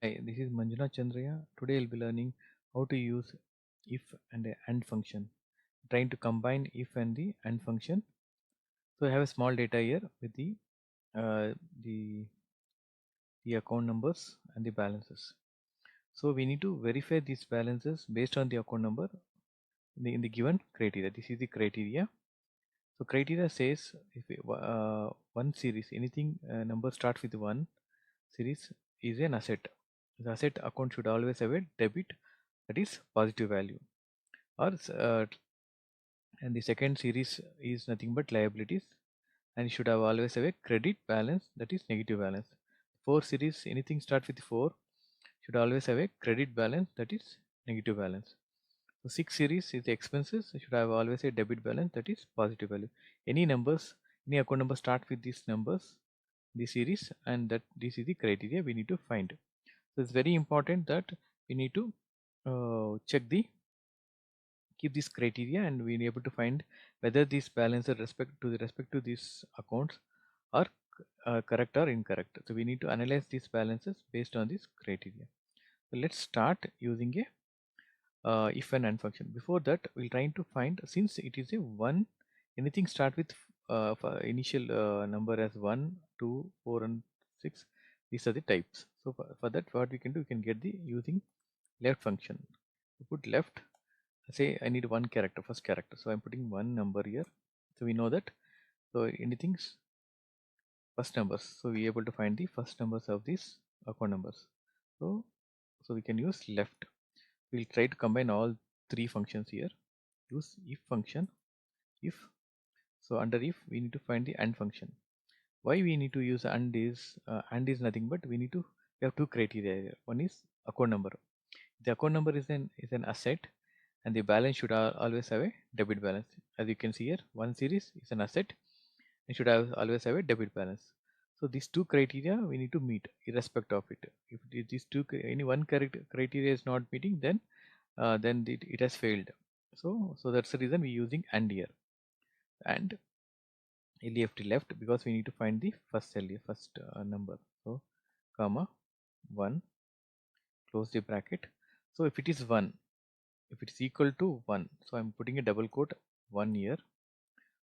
Hi, this is Manjuna Chandraya. Today I'll be learning how to use if and a AND function. Trying to combine if and the AND function. So I have a small data here with uh, the the account numbers and the balances. So we need to verify these balances based on the account number in the given criteria. This is the criteria. So criteria says if one series, anything number starts with one series is an asset. The asset account should always have a debit, that is positive value, or and the second series is nothing but liabilities, and you should have always have a credit balance, that is negative balance. Four series, anything start with 4 should always have a credit balance, that is negative balance. So 6 series is the expenses, should have always a debit balance, that is positive value. Any numbers, any account number start with these numbers, the series, and that this is the criteria we need to find. So it's very important that we need to check the keep this criteria, and we are able to find whether these balances respect to these accounts are correct or incorrect. So we need to analyze these balances based on this criteria. So let's start using a if and AND function. Before that, we'll trying to find, since it is a one, anything start with initial number as 1, 2, 4, and 6. These are the types. So for that, what we can do, we can get the using left function. We put left, say I need one character, first character, so I'm putting one number here. So we know that, so anything's first numbers, so we able to find the first numbers of these account numbers. So we can use left. We'll try to combine all three functions here. Use if function, if. So under if, we need to find the AND function. Why we need to use AND is nothing but we have two criteria here. One is account number. The account number is an asset, and the balance should always have a debit balance. As you can see here, one series is an asset and should always have a debit balance. So these two criteria we need to meet irrespective of it. If these any one criteria is not meeting, then it has failed. So that's the reason we're using AND here. And left, because we need to find the first cell here, first number. So comma 1, close the bracket. So if it is 1, if it is equal to 1, so I'm putting a double quote 1 here.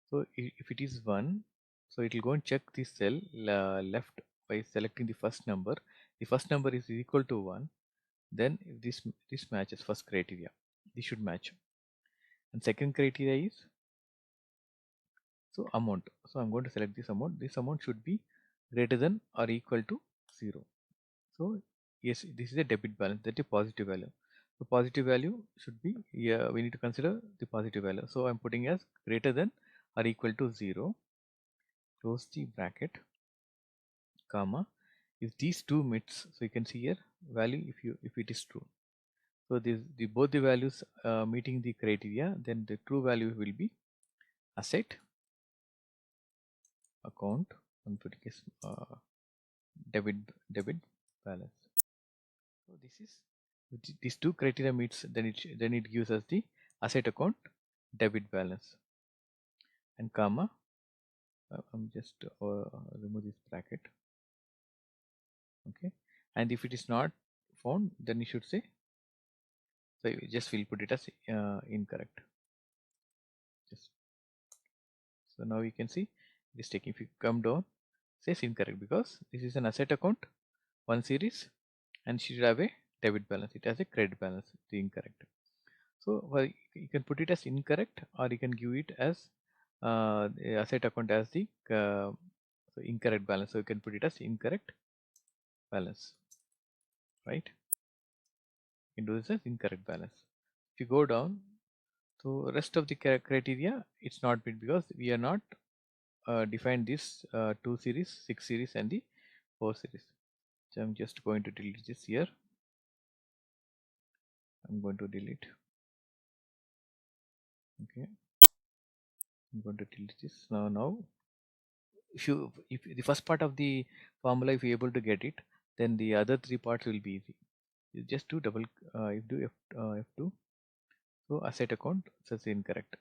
So if it is 1, so it will go and check the cell left by selecting the first number. The first number is equal to 1, then if this matches first criteria, this should match. And second criteria is, so amount, so I'm going to select this amount. This amount should be greater than or equal to 0. So yes, this is a debit balance, that is positive value. So positive value should be, yeah, we need to consider the positive value. So I'm putting as greater than or equal to 0, close the bracket, comma. If these two meets, so you can see here value, if it is true. So the both the values meeting the criteria, then the true value will be asset account. I'm putting as debit debit balance. So this is, these two criteria meets, then it gives us the asset account debit balance, and comma. I'm just remove this bracket. Okay, and if it is not found, then you should say, so you just will put it as incorrect. Just, so now you can see this taking. If you come down, says incorrect, because this is an asset account, one series, and she should have a debit balance. It has a credit balance. The incorrect. So well, you can put it as incorrect, or you can give it as the asset account as the so incorrect balance. So you can put it as incorrect balance, right? You can do this as incorrect balance. If you go down, so rest of the criteria, it's not met, because we are not defined this 2 series, 6 series, and the 4 series. So I'm just going to delete this here. I'm going to delete. Okay, I'm going to delete this now. If the first part of the formula, if you're able to get it, then the other three parts will be easy. You just do double, if do F2, so asset account says incorrect.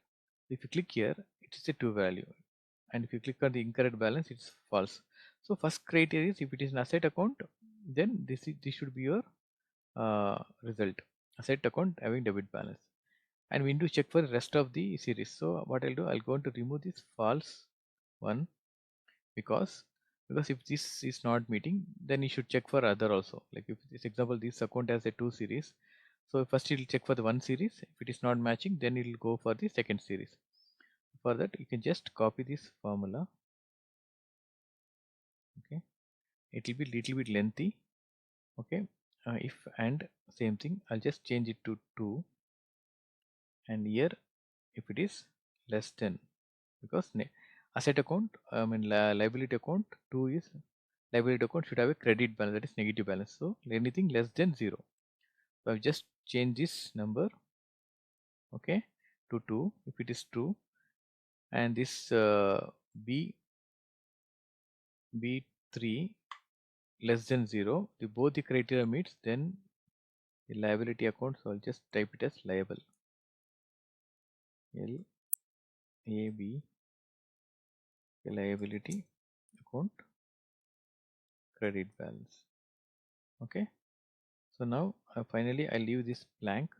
If you click here, it is a true value, and if you click on the incorrect balance, it's false. So first criteria is, if it is an asset account, then this should be your result. Asset account having debit balance, and we need to check for the rest of the series. So what I'll do, I'll go to remove this false one, because if this is not meeting, then you should check for other also. Like if this example, this account has a 2 series, so first it will check for the 1 series. If it is not matching, then it will go for the second series. For that, you can just copy this formula. Okay, it will be little bit lengthy. Okay, if and same thing, I'll just change it to 2, and here if it is less than, because asset account, I mean liability account 2 is, liability account should have a credit balance, that is negative balance. So anything less than 0. So I've just changed this number, okay, to 2 if it is true, and this B3 less than 0, the both the criteria meets, then the liability account. So I'll just type it as liable, LAB, liability account credit balance. Okay, so now finally I leave this blank,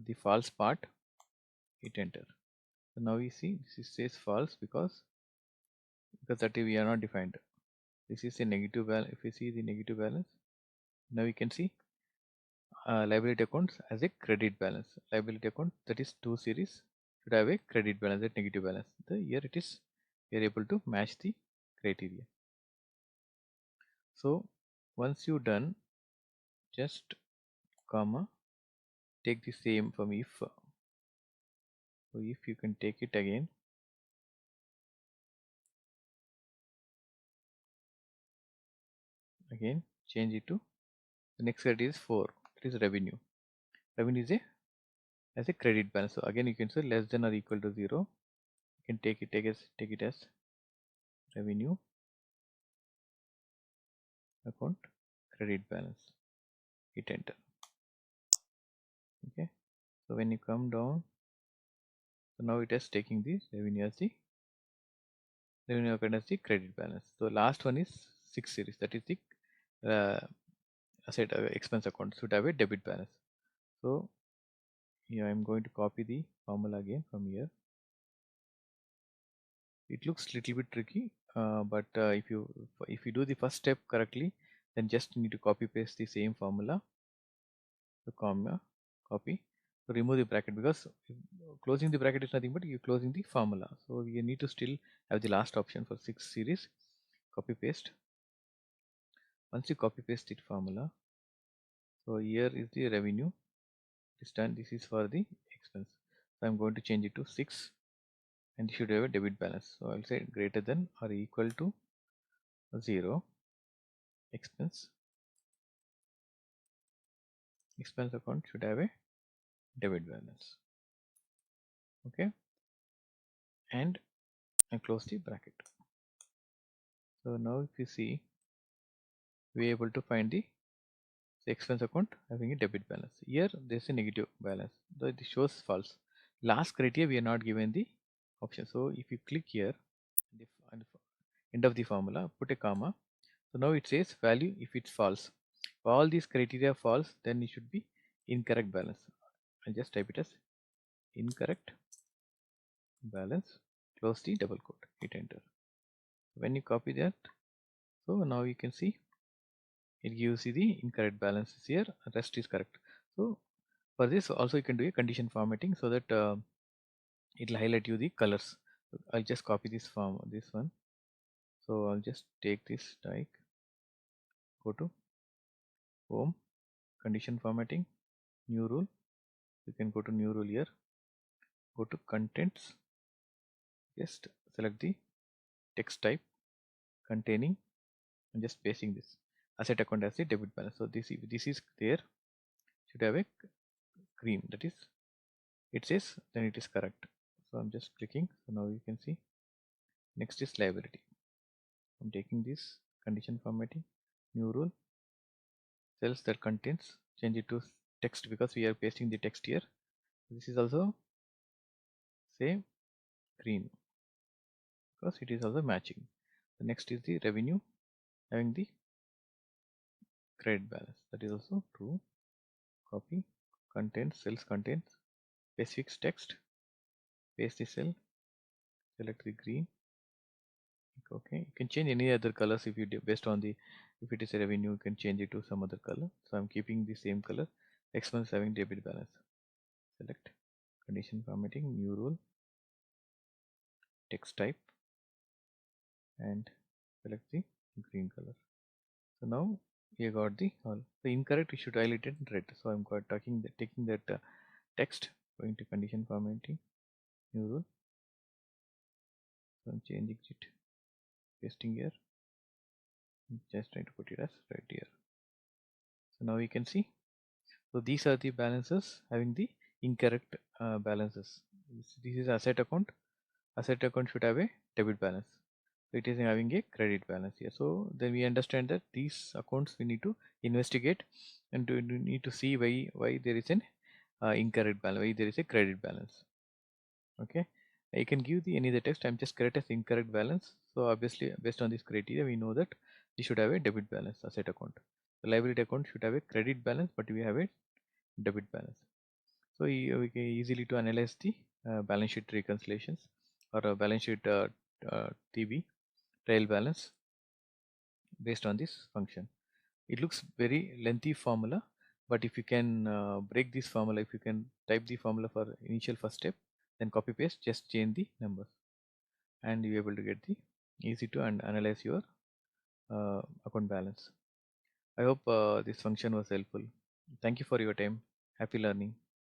the false part, hit enter. So now you see this says false, because that we are not defined. This is a negative balance. If you see the negative balance, now you can see liability accounts as a credit balance. Liability account, that is 2 series, should have a credit balance, a negative balance. The here it is, we are able to match the criteria. So once you done, just comma, take the same from if. So if you can take it again, change it to the next criteria is 4. It is revenue. Revenue is a as a credit balance. So again you can say less than or equal to 0. You can take it as revenue account credit balance. Hit enter. Okay. So when you come down, so now it is taking the revenue as the revenue account as the credit balance. So last one is 6 series, that is the uh, asset expense account should have a debit balance. So yeah, I'm going to copy the formula again from here. It looks little bit tricky, but if you do the first step correctly, then just need to copy paste the same formula. So comma, copy. So remove the bracket, because closing the bracket is nothing but you closing the formula. So you need to still have the last option for 6 series. Copy paste. Once you copy paste it formula, so here is the revenue. This time this is for the expense. So I'm going to change it to 6, and you should have a debit balance. So I'll say greater than or equal to 0. Expense account should have a debit balance. Okay, and I close the bracket. So now if you see, we're able to find the expense account having a debit balance. Here there's a negative balance, though it shows false. Last criteria we are not given the option. So if you click here, the end of the formula, put a comma. So now it says value if it's false. If all these criteria false, then it should be incorrect balance. I'll just type it as incorrect balance. Close the double quote. Hit enter. When you copy that, so now you can see it gives you the incorrect balances here, rest is correct. So for this also you can do a condition formatting, so that it will highlight you the colors. So I'll just copy this one. So I'll just take this tag, go to home, condition formatting, new rule. You can go to new rule here, go to contents, just select the text type containing, and just pasting this asset account as the debit balance. So this is there, should have a cream, that is it says, then it is correct. So I'm just clicking. So now you can see next is liability. I'm taking this condition formatting, new rule, cells that contains, change it to text, because we are pasting the text here. This is also same green, because it is also matching. The next is the revenue having the credit balance. That is also true. Copy contents, cells contents, paste fixed text, paste the cell, select the green. Okay, you can change any other colors if you do based on the, if it is a revenue, you can change it to some other color. So I'm keeping the same color. Expense having debit balance. Select condition formatting, new rule, text type, and select the green color. So now we got the all. The incorrect we should highlight it in red. So I'm quite taking that text, going to condition formatting, new rule. So I'm changing it, pasting here, just trying to put it as right here. So now you can see. So these are the balances having the incorrect balances. This is asset account. Asset account should have a debit balance. So it is having a credit balance here. So then we understand that these accounts we need to investigate and need to see why there is an incorrect balance, why there is a credit balance. Okay, you can give the any other text. I'm just correct as incorrect balance. So obviously based on this criteria we know that we should have a debit balance asset account. The liability account should have a credit balance, but we have a debit balance. So we can easily to analyze the balance sheet reconciliations or a balance sheet TB trail balance based on this function. It looks very lengthy formula, but if you can break this formula, if you can type the formula for initial first step, then copy paste, just change the numbers, and you're able to get the easy to analyze your account balance. I hope this function was helpful. Thank you for your time. Happy learning.